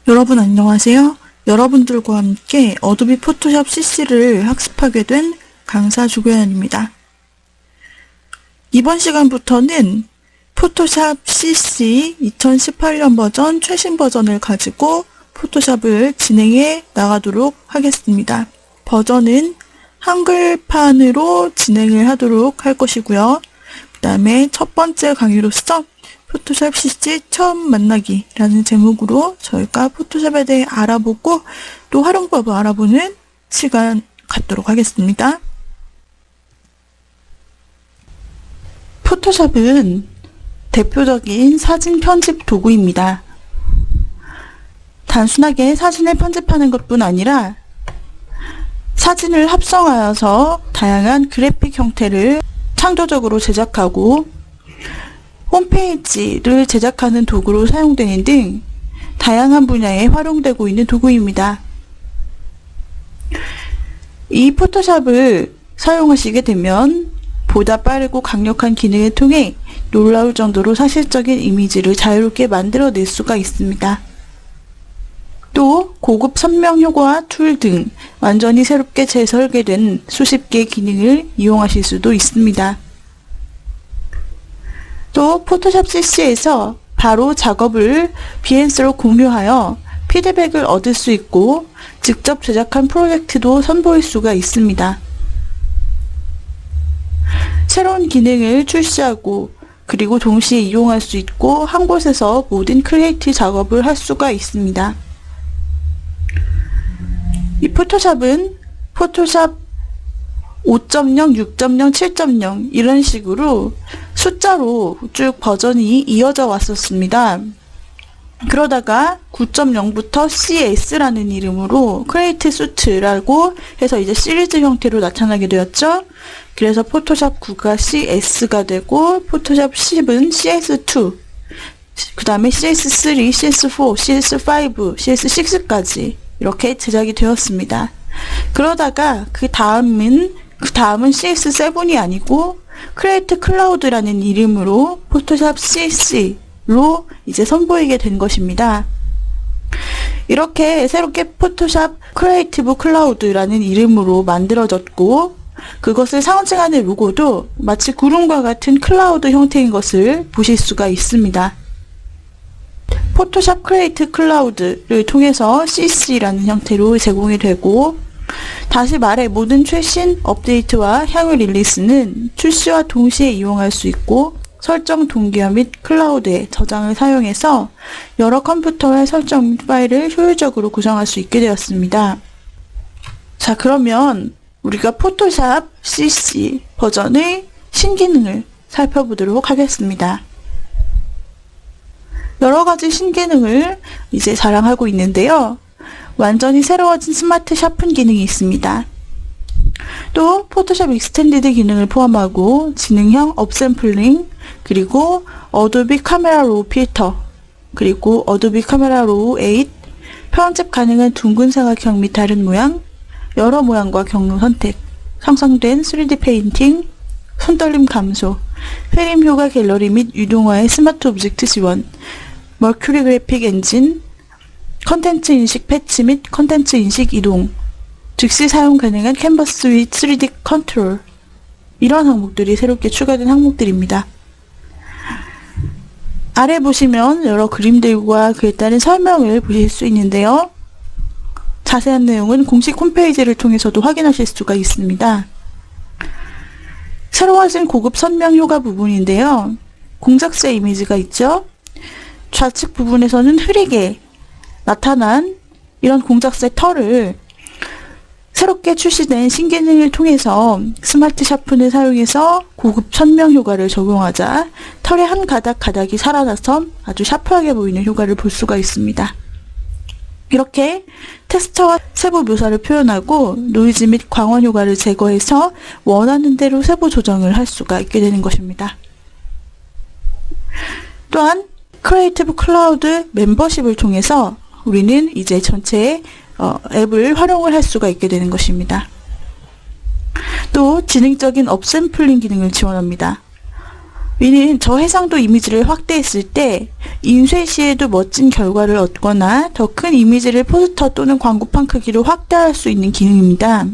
여러분 안녕하세요. 여러분들과 함께 어도비 포토샵 CC를 학습하게 된 강사 주고연입니다. 이번 시간부터는 포토샵 CC 2018년 버전 최신 버전을 가지고 포토샵을 진행해 나가도록 하겠습니다. 버전은 한글판으로 진행을 하도록 할 것이고요. 그 다음에 첫 번째 강의로서 포토샵 CC 처음 만나기라는 제목으로 저희가 포토샵에 대해 알아보고 또 활용법을 알아보는 시간 갖도록 하겠습니다. 포토샵은 대표적인 사진 편집 도구입니다. 단순하게 사진을 편집하는 것뿐 아니라 사진을 합성하여서 다양한 그래픽 형태를 창조적으로 제작하고 홈페이지를 제작하는 도구로 사용되는 등 다양한 분야에 활용되고 있는 도구입니다. 이 포토샵을 사용하시게 되면 보다 빠르고 강력한 기능을 통해 놀라울 정도로 사실적인 이미지를 자유롭게 만들어낼 수가 있습니다. 또 고급 선명 효과 툴 등 완전히 새롭게 재설계된 수십 개의 기능을 이용하실 수도 있습니다. 또 포토샵 CC에서 바로 작업을 비엔스로 공유하여 피드백을 얻을 수 있고 직접 제작한 프로젝트도 선보일 수가 있습니다. 새로운 기능을 출시하고 그리고 동시에 이용할 수 있고 한 곳에서 모든 크리에이티브 작업을 할 수가 있습니다. 이 포토샵은 포토샵 5.0, 6.0, 7.0 이런 식으로 숫자로 쭉 버전이 이어져 왔었습니다. 그러다가 9.0부터 CS라는 이름으로 크리에이트 수트라고 해서 이제 시리즈 형태로 나타나게 되었죠. 그래서 포토샵 9가 CS가 되고 포토샵 10은 CS2, 그 다음에 CS3, CS4, CS5, CS6까지 이렇게 제작이 되었습니다. 그러다가 그 다음은 CS7이 아니고 크리에이트 클라우드라는 이름으로 포토샵 CC로 이제 선보이게 된 것입니다. 이렇게 새롭게 포토샵 크리에이티브 클라우드라는 이름으로 만들어졌고 그것을 상징하는 로고도 마치 구름과 같은 클라우드 형태인 것을 보실 수가 있습니다. 포토샵 크리에이트 클라우드를 통해서 CC라는 형태로 제공이 되고 다시 말해 모든 최신 업데이트와 향후 릴리스는 출시와 동시에 이용할 수 있고 설정 동기화 및 클라우드의 저장을 사용해서 여러 컴퓨터의 설정 파일을 효율적으로 구성할 수 있게 되었습니다. 자, 그러면 우리가 포토샵 CC 버전의 신기능을 살펴보도록 하겠습니다. 여러 가지 신기능을 이제 자랑하고 있는데요. 완전히 새로워진 스마트 샤픈 기능이 있습니다. 또 포토샵 익스텐디드 기능을 포함하고 지능형 업샘플링, 그리고 어도비 카메라 로우 필터, 그리고 어도비 카메라 로우 8, 편집 가능한 둥근 사각형 및 다른 모양, 여러 모양과 경로 선택, 상상된 3D 페인팅, 손떨림 감소, 회림 효과 갤러리 및 유동화의 스마트 오브젝트 지원, 머큐리 그래픽 엔진, 컨텐츠 인식 패치 및 컨텐츠 인식 이동, 즉시 사용 가능한 캔버스 및 3D 컨트롤, 이런 항목들이 새롭게 추가된 항목들입니다. 아래 보시면 여러 그림들과 그에 따른 설명을 보실 수 있는데요. 자세한 내용은 공식 홈페이지를 통해서도 확인하실 수가 있습니다. 새로워진 고급 선명 효과 부분인데요. 공작새 이미지가 있죠. 좌측 부분에서는 흐리게 나타난 이런 공작새 털을 새롭게 출시된 신기능을 통해서 스마트 샤픈을 사용해서 고급 선명 효과를 적용하자 털의 한 가닥이 살아나서 아주 샤프하게 보이는 효과를 볼 수가 있습니다. 이렇게 텍스처와 세부 묘사를 표현하고 노이즈 및 광원 효과를 제거해서 원하는 대로 세부 조정을 할 수가 있게 되는 것입니다. 또한 크리에이티브 클라우드 멤버십을 통해서 우리는 이제 전체 앱을 활용을 할 수가 있게 되는 것입니다. 또 지능적인 업샘플링 기능을 지원합니다. 이는 저해상도 이미지를 확대했을 때 인쇄 시에도 멋진 결과를 얻거나 더 큰 이미지를 포스터 또는 광고판 크기로 확대할 수 있는 기능입니다.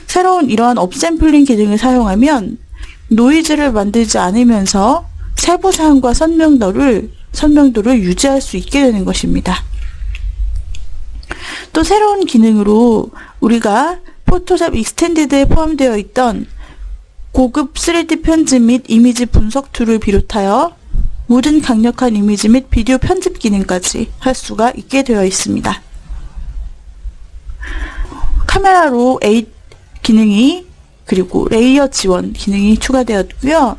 새로운 이러한 업샘플링 기능을 사용하면 노이즈를 만들지 않으면서 세부사항과 선명도를 유지할 수 있게 되는 것입니다. 또 새로운 기능으로 우리가 포토샵 익스텐디드에 포함되어 있던 고급 3D 편집 및 이미지 분석 툴을 비롯하여 모든 강력한 이미지 및 비디오 편집 기능까지 할 수가 있게 되어 있습니다. 카메라로 8 기능이 그리고 레이어 지원 기능이 추가되었고요.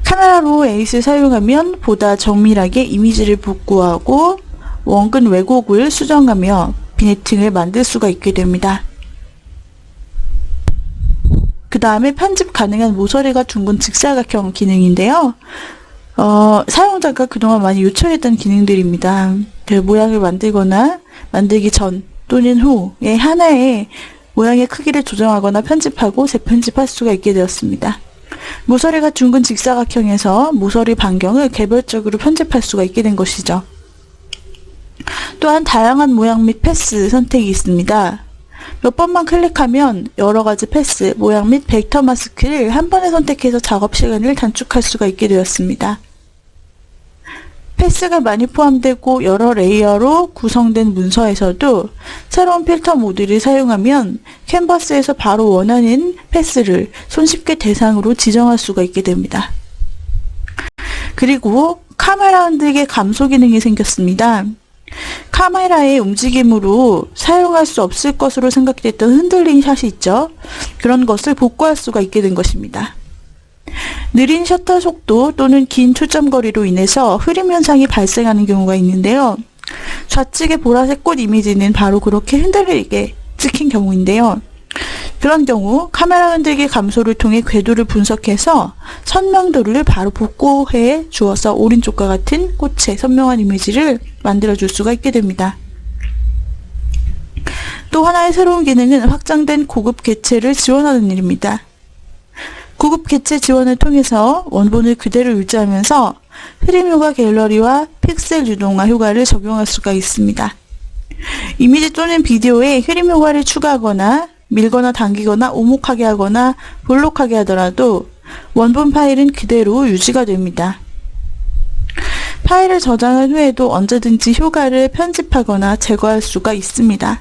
카메라로 8을 사용하면 보다 정밀하게 이미지를 복구하고 원근 왜곡을 수정하며 비네팅을 만들 수가 있게 됩니다. 그 다음에 편집 가능한 모서리가 둥근 직사각형 기능인데요. 사용자가 그동안 많이 요청했던 기능들입니다. 그 모양을 만들거나 만들기 전 또는 후에 하나의 모양의 크기를 조정하거나 편집하고 재편집할 수가 있게 되었습니다. 모서리가 둥근 직사각형에서 모서리 반경을 개별적으로 편집할 수가 있게 된 것이죠. 또한 다양한 모양 및 패스 선택이 있습니다. 몇 번만 클릭하면 여러가지 패스, 모양 및 벡터 마스크를 한 번에 선택해서 작업 시간을 단축할 수가 있게 되었습니다. 패스가 많이 포함되고 여러 레이어로 구성된 문서에서도 새로운 필터 모드를 사용하면 캔버스에서 바로 원하는 패스를 손쉽게 대상으로 지정할 수가 있게 됩니다. 그리고 카메라 흔들기 감소 기능이 생겼습니다. 카메라의 움직임으로 사용할 수 없을 것으로 생각됐던 흔들린 샷이 있죠. 그런 것을 복구할 수가 있게 된 것입니다. 느린 셔터 속도 또는 긴 초점거리로 인해서 흐림 현상이 발생하는 경우가 있는데요. 좌측의 보라색 꽃 이미지는 바로 그렇게 흔들리게 찍힌 경우인데요. 그런 경우 카메라 흔들기 감소를 통해 궤도를 분석해서 선명도를 바로 복구해 주어서 오른쪽과 같은 꽃의 선명한 이미지를 만들어줄 수가 있게 됩니다. 또 하나의 새로운 기능은 확장된 고급 객체를 지원하는 일입니다. 고급 객체 지원을 통해서 원본을 그대로 유지하면서 흐림 효과 갤러리와 픽셀 유동화 효과를 적용할 수가 있습니다. 이미지 또는 비디오에 흐림 효과를 추가하거나 밀거나 당기거나 오목하게 하거나 볼록하게 하더라도 원본 파일은 그대로 유지가 됩니다. 파일을 저장한 후에도 언제든지 효과를 편집하거나 제거할 수가 있습니다.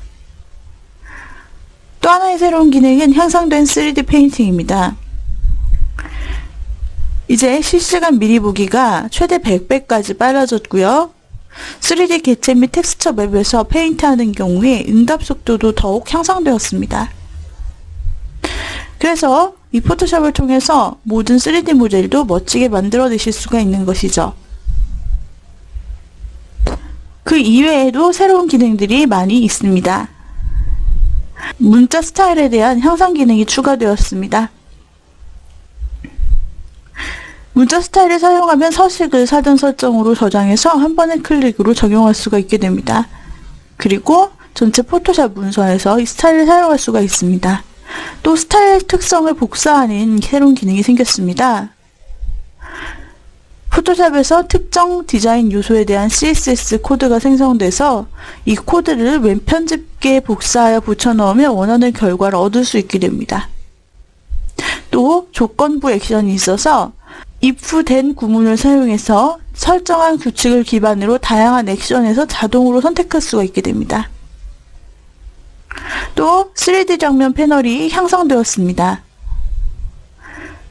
또 하나의 새로운 기능은 향상된 3D 페인팅입니다. 이제 실시간 미리 보기가 최대 100배까지 빨라졌고요. 3D 객체 및 텍스처 맵에서 페인트하는 경우에 응답 속도도 더욱 향상되었습니다. 그래서 이 포토샵을 통해서 모든 3D 모델도 멋지게 만들어내실 수가 있는 것이죠. 그 이외에도 새로운 기능들이 많이 있습니다. 문자 스타일에 대한 향상 기능이 추가되었습니다. 문자 스타일을 사용하면 서식을 사전 설정으로 저장해서 한 번의 클릭으로 적용할 수가 있게 됩니다. 그리고 전체 포토샵 문서에서 이 스타일을 사용할 수가 있습니다. 또 스타일 특성을 복사하는 새로운 기능이 생겼습니다. 포토샵에서 특정 디자인 요소에 대한 CSS 코드가 생성돼서 이 코드를 웹 편집기에 복사하여 붙여넣으면 원하는 결과를 얻을 수 있게 됩니다. 또 조건부 액션이 있어서 if된 구문을 사용해서 설정한 규칙을 기반으로 다양한 액션에서 자동으로 선택할 수가 있게 됩니다. 또 3D 장면 패널이 향상되었습니다.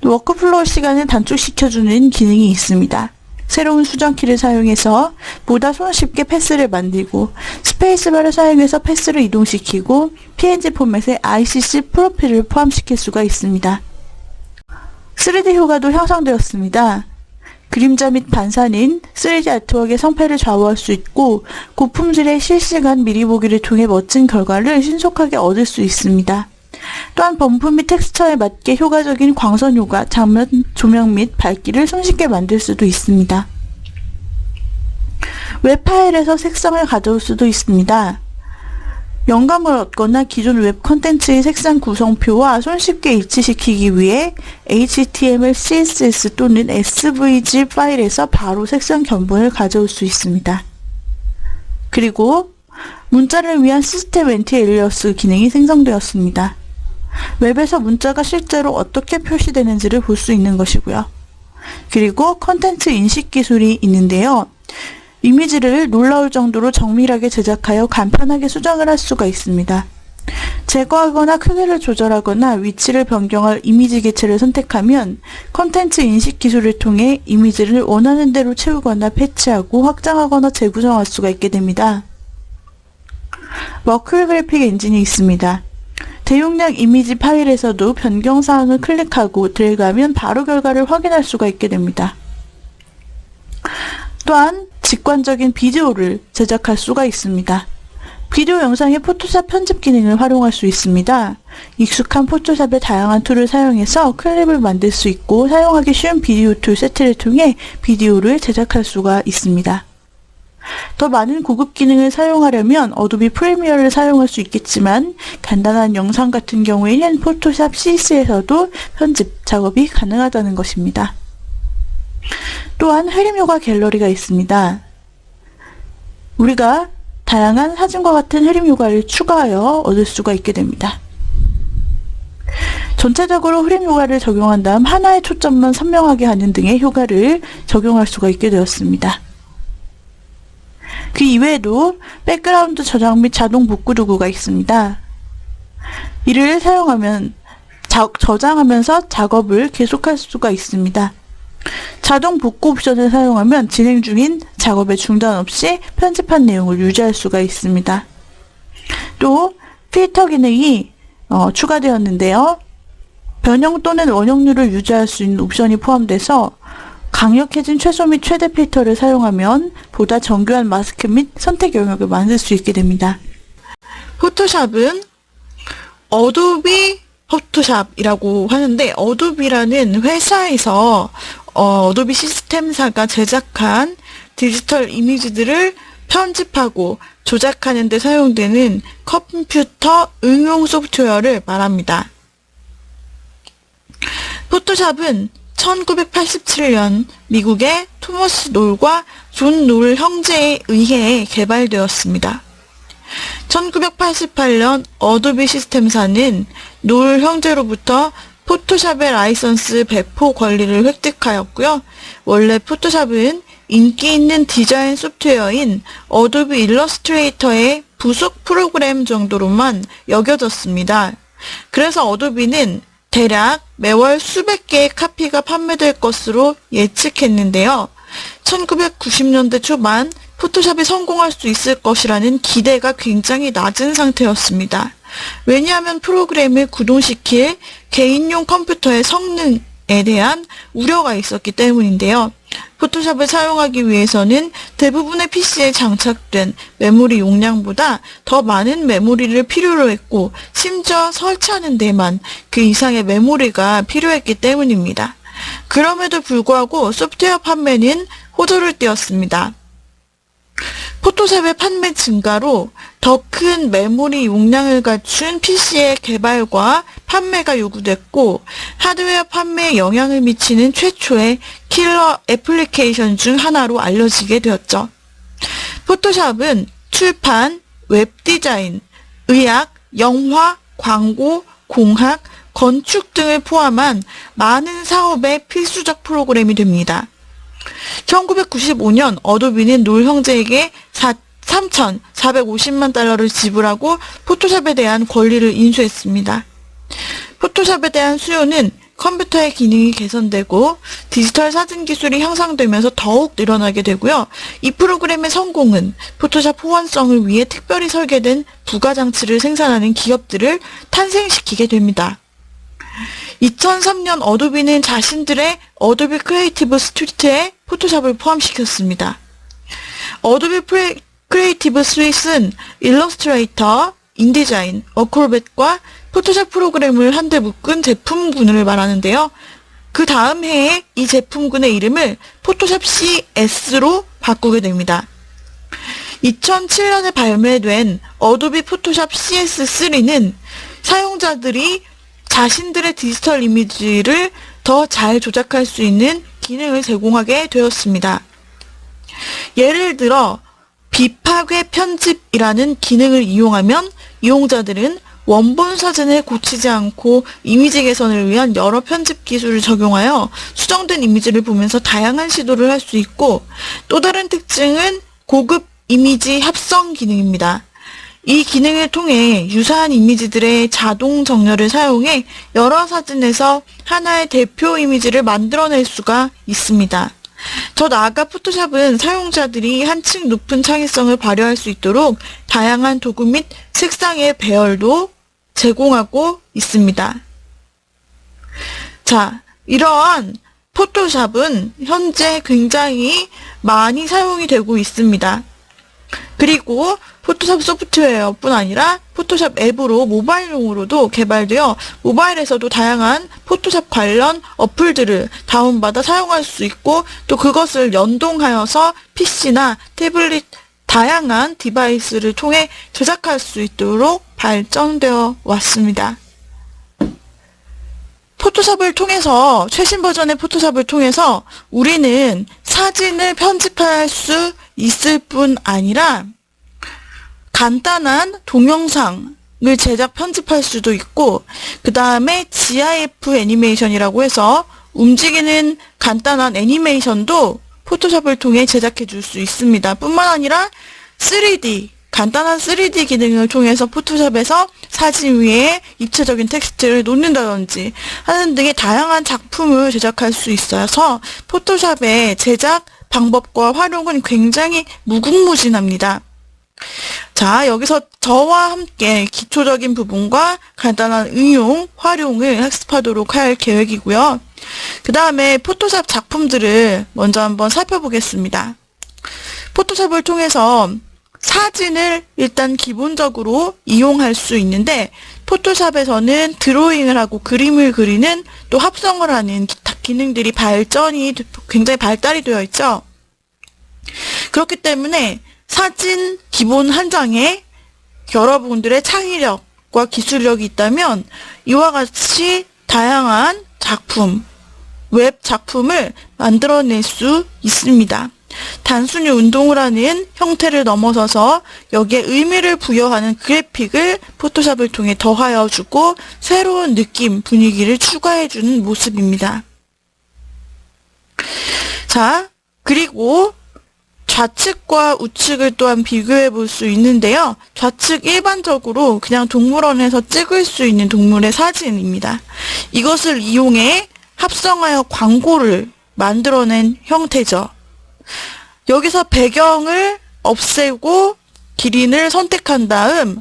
워크플로우 시간을 단축시켜주는 기능이 있습니다. 새로운 수정키를 사용해서 보다 손쉽게 패스를 만들고 스페이스바를 사용해서 패스를 이동시키고 PNG 포맷에 ICC 프로필을 포함시킬 수가 있습니다. 3D 효과도 향상되었습니다. 그림자 및 반사는 3D 아트웍의 성패를 좌우할 수 있고 고품질의 실시간 미리 보기를 통해 멋진 결과를 신속하게 얻을 수 있습니다. 또한 범프 및 텍스처에 맞게 효과적인 광선 효과, 장면, 조명 및 밝기를 손쉽게 만들 수도 있습니다. 웹 파일에서 색상을 가져올 수도 있습니다. 영감을 얻거나 기존 웹 콘텐츠의 색상 구성표와 손쉽게 일치시키기 위해 HTML, CSS 또는 SVG 파일에서 바로 색상 견본을 가져올 수 있습니다. 그리고 문자를 위한 시스템 엔티에리어스 기능이 생성되었습니다. 웹에서 문자가 실제로 어떻게 표시되는지를 볼 수 있는 것이고요. 그리고 컨텐츠 인식 기술이 있는데요. 이미지를 놀라울 정도로 정밀하게 제작하여 간편하게 수정을 할 수가 있습니다. 제거하거나 크기를 조절하거나 위치를 변경할 이미지 개체를 선택하면 컨텐츠 인식 기술을 통해 이미지를 원하는 대로 채우거나 패치하고 확장하거나 재구성할 수가 있게 됩니다. 머클 그래픽 엔진이 있습니다. 대용량 이미지 파일에서도 변경 사항을 클릭하고 드래그하면 바로 결과를 확인할 수가 있게 됩니다. 또한 직관적인 비디오를 제작할 수가 있습니다. 비디오 영상의 포토샵 편집 기능을 활용할 수 있습니다. 익숙한 포토샵의 다양한 툴을 사용해서 클립을 만들 수 있고 사용하기 쉬운 비디오 툴 세트를 통해 비디오를 제작할 수가 있습니다. 더 많은 고급 기능을 사용하려면 어도비 프리미어를 사용할 수 있겠지만 간단한 영상 같은 경우에는 포토샵 CC에서도 편집 작업이 가능하다는 것입니다. 또한 흐림효과 갤러리가 있습니다. 우리가 다양한 사진과 같은 흐림효과를 추가하여 얻을 수가 있게 됩니다. 전체적으로 흐림효과를 적용한 다음 하나의 초점만 선명하게 하는 등의 효과를 적용할 수가 있게 되었습니다. 그 이외에도 백그라운드 저장 및 자동 복구 도구가 있습니다. 이를 사용하면 저장하면서 작업을 계속할 수가 있습니다. 자동 복구 옵션을 사용하면 진행 중인 작업에 중단 없이 편집한 내용을 유지할 수가 있습니다. 또 필터 기능이 추가되었는데요. 변형 또는 원형률을 유지할 수 있는 옵션이 포함돼서 강력해진 최소 및 최대 필터를 사용하면 보다 정교한 마스크 및 선택 영역을 만들 수 있게 됩니다. 포토샵은 어도비 포토샵이라고 하는데 어도비라는 회사에서 어도비 시스템사가 제작한 디지털 이미지들을 편집하고 조작하는 데 사용되는 컴퓨터 응용 소프트웨어를 말합니다. 포토샵은 1987년 미국의 토머스 놀과 존 놀 형제에 의해 개발되었습니다. 1988년 어도비 시스템사는 놀 형제로부터 포토샵의 라이선스 배포 권리를 획득하였고요. 원래 포토샵은 인기 있는 디자인 소프트웨어인 어도비 일러스트레이터의 부속 프로그램 정도로만 여겨졌습니다. 그래서 어도비는 대략 매월 수백 개의 카피가 판매될 것으로 예측했는데요. 1990년대 초반 포토샵이 성공할 수 있을 것이라는 기대가 굉장히 낮은 상태였습니다. 왜냐하면 프로그램을 구동시킬 개인용 컴퓨터의 성능에 대한 우려가 있었기 때문인데요. 포토샵을 사용하기 위해서는 대부분의 PC에 장착된 메모리 용량보다 더 많은 메모리를 필요로 했고 심지어 설치하는 데만 그 이상의 메모리가 필요했기 때문입니다. 그럼에도 불구하고 소프트웨어 판매는 호조를 띄었습니다. 포토샵의 판매 증가로 더 큰 메모리 용량을 갖춘 PC의 개발과 판매가 요구됐고 하드웨어 판매에 영향을 미치는 최초의 킬러 애플리케이션 중 하나로 알려지게 되었죠. 포토샵은 출판, 웹디자인, 의학, 영화, 광고, 공학, 건축 등을 포함한 많은 사업의 필수적 프로그램이 됩니다. 1995년 어도비는 놀 형제에게 3,450만 달러를 지불하고 포토샵에 대한 권리를 인수했습니다. 포토샵에 대한 수요는 컴퓨터의 기능이 개선되고 디지털 사진 기술이 향상되면서 더욱 늘어나게 되고요. 이 프로그램의 성공은 포토샵 호환성을 위해 특별히 설계된 부가장치를 생산하는 기업들을 탄생시키게 됩니다. 2003년 어도비는 자신들의 어도비 크리에이티브 스위트에 포토샵을 포함시켰습니다. 어도비 크리에이티브 스윗은 일러스트레이터, 인디자인, 어크로벳과 포토샵 프로그램을 한데 묶은 제품군을 말하는데요. 그 다음 해에 이 제품군의 이름을 포토샵 CS로 바꾸게 됩니다. 2007년에 발매된 어도비 포토샵 CS3는 사용자들이 자신들의 디지털 이미지를 더 잘 조작할 수 있는 기능을 제공하게 되었습니다. 예를 들어 비파괴 편집이라는 기능을 이용하면 이용자들은 원본 사진을 고치지 않고 이미지 개선을 위한 여러 편집 기술을 적용하여 수정된 이미지를 보면서 다양한 시도를 할 수 있고, 또 다른 특징은 고급 이미지 합성 기능입니다. 이 기능을 통해 유사한 이미지들의 자동 정렬을 사용해 여러 사진에서 하나의 대표 이미지를 만들어낼 수가 있습니다. 더 나아가 포토샵은 사용자들이 한층 높은 창의성을 발휘할 수 있도록 다양한 도구 및 색상의 배열도 제공하고 있습니다. 자, 이러한 포토샵은 현재 굉장히 많이 사용이 되고 있습니다. 그리고 포토샵 소프트웨어뿐 아니라 포토샵 앱으로 모바일용으로도 개발되어 모바일에서도 다양한 포토샵 관련 어플들을 다운받아 사용할 수 있고, 또 그것을 연동하여서 PC나 태블릿 다양한 디바이스를 통해 제작할 수 있도록 발전되어 왔습니다. 포토샵을 통해서, 최신 버전의 포토샵을 통해서 우리는 사진을 편집할 수 있을 뿐 아니라 간단한 동영상을 제작 편집할 수도 있고, 그 다음에 GIF 애니메이션이라고 해서 움직이는 간단한 애니메이션도 포토샵을 통해 제작해 줄 수 있습니다. 뿐만 아니라 3D, 간단한 3D 기능을 통해서 포토샵에서 사진 위에 입체적인 텍스트를 놓는다든지 하는 등의 다양한 작품을 제작할 수 있어서 포토샵의 제작 방법과 활용은 굉장히 무궁무진합니다. 자, 여기서 저와 함께 기초적인 부분과 간단한 응용, 활용을 학습하도록 할 계획이고요. 그 다음에 포토샵 작품들을 먼저 한번 살펴보겠습니다. 포토샵을 통해서 사진을 일단 기본적으로 이용할 수 있는데, 포토샵에서는 드로잉을 하고 그림을 그리는, 또 합성을 하는 기타 기능들이 굉장히 발달이 되어 있죠. 그렇기 때문에 사진 기본 한 장에 여러분들의 창의력과 기술력이 있다면 이와 같이 다양한 작품, 웹 작품을 만들어낼 수 있습니다. 단순히 운동을 하는 형태를 넘어서서 여기에 의미를 부여하는 그래픽을 포토샵을 통해 더하여 주고 새로운 느낌, 분위기를 추가해 주는 모습입니다. 자, 그리고 좌측과 우측을 또한 비교해 볼 수 있는데요. 좌측 일반적으로 그냥 동물원에서 찍을 수 있는 동물의 사진입니다. 이것을 이용해 합성하여 광고를 만들어낸 형태죠. 여기서 배경을 없애고 기린을 선택한 다음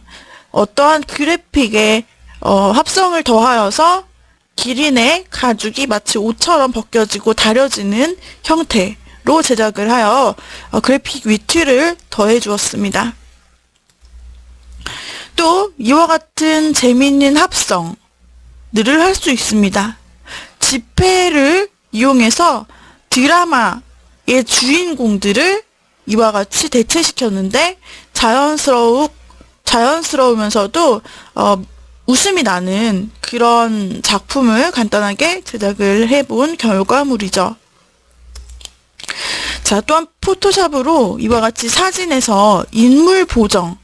어떠한 그래픽에 합성을 더하여서 기린의 가죽이 마치 옷처럼 벗겨지고 다려지는 형태로 제작을 하여 그래픽 위트를 더해 주었습니다. 또 이와 같은 재미있는 합성들을 할 수 있습니다. 지폐를 이용해서 드라마의 주인공들을 이와 같이 대체시켰는데 자연스러우면서도 웃음이 나는 그런 작품을 간단하게 제작을 해본 결과물이죠. 자, 또한 포토샵으로 이와 같이 사진에서 인물 보정을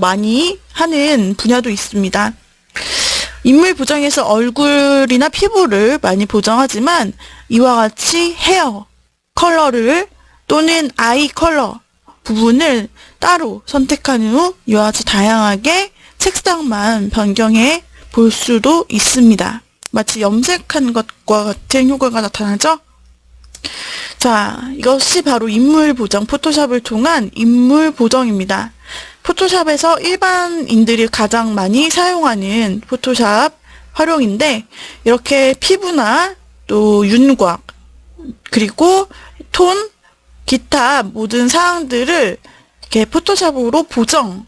많이 하는 분야도 있습니다. 인물 보정에서 얼굴이나 피부를 많이 보정하지만 이와 같이 헤어 컬러를 또는 아이 컬러 부분을 따로 선택한 후 이와 같이 다양하게 색상만 변경해 볼 수도 있습니다. 마치 염색한 것과 같은 효과가 나타나죠? 자, 이것이 바로 인물 보정, 포토샵을 통한 인물 보정입니다. 포토샵에서 일반인들이 가장 많이 사용하는 포토샵 활용인데, 이렇게 피부나 또 윤곽, 그리고 톤, 기타 모든 사항들을 이렇게 포토샵으로 보정한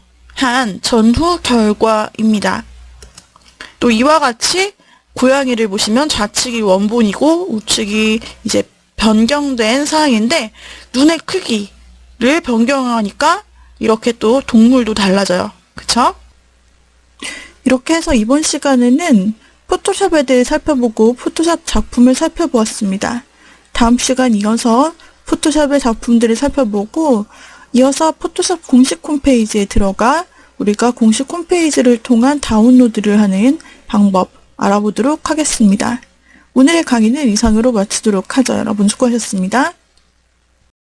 전후 결과입니다. 또 이와 같이 고양이를 보시면 좌측이 원본이고 우측이 이제 변경된 사항인데, 눈의 크기, 변경하니까 이렇게 또 동물도 달라져요. 그쵸? 이렇게 해서 이번 시간에는 포토샵에 대해 살펴보고 포토샵 작품을 살펴보았습니다. 다음 시간 이어서 포토샵의 작품들을 살펴보고 이어서 포토샵 공식 홈페이지에 들어가 우리가 공식 홈페이지를 통한 다운로드를 하는 방법 알아보도록 하겠습니다. 오늘의 강의는 이상으로 마치도록 하죠. 여러분 수고하셨습니다.